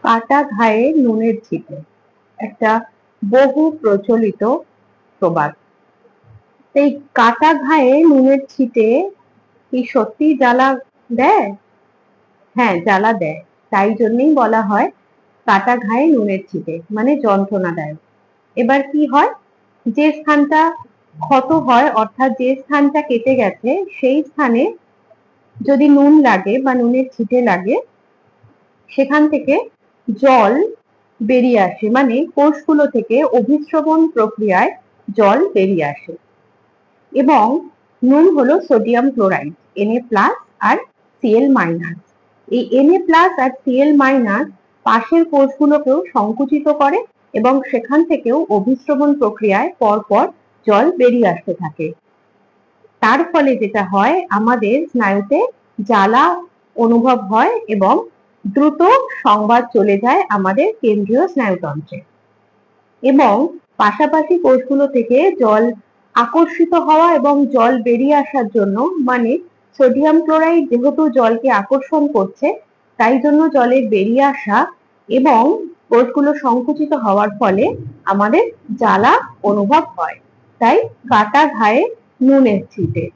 কাটা ঘায়ে নুনের ছিটে একটা বহু প্রচলিত প্রবাদ। এই কাটা ঘায়ে নুনের ছিটে কি সত্যি জ্বালা দেয়? হ্যাঁ, জ্বালা দেয়। তাই জন্যই বলা হয় কাটা ঘায়ে নুনের ছিটে, মানে যন্ত্রণাদায়ক। এবার কি হয়, যে স্থানটা ক্ষত হয় অর্থাৎ যে স্থানটা কেটে গেছে সেই স্থানে যদি নুন লাগে বা নুনের ছিটে লাগে, সেখান থেকে জল বেরিয়ে আসে, মানে কোষগুলো থেকে অভিস্রবণ প্রক্রিয়ায় জল বেরিয়ে আসে। এবং নুন হলো সোডিয়াম ক্লোরাইড Na+ আর Cl-। এই Na+ আর Cl- পাশের কোষগুলোকেও সংকুচিত করে এবং সেখান থেকেও অভিস্রবণ প্রক্রিয়ায় পরপর জল বেরিয়ে আসতে থাকে। তার ফলে যেটা হয়, আমাদের স্নায়ুতে জ্বালা অনুভব হয় এবং দ্রুত সংবাদ চলে যায় আমাদের কেন্দ্রীয় স্নায়ুতন্ত্রে। এবং পাশাপাশি কোষগুলো থেকে জল আকর্ষিত হওয়া এবং জল বেরিয়ে আসার জন্য, মানে সোডিয়াম ক্লোরাইড যেহেতু জলকে আকর্ষণ করছে, তাই জন্য জলের বেরিয়ে আসা এবং কোষগুলো সংকুচিত হওয়ার ফলে আমাদের জ্বালা অনুভব হয়। তাই কাটা ঘায়ে নুনের ছিটে।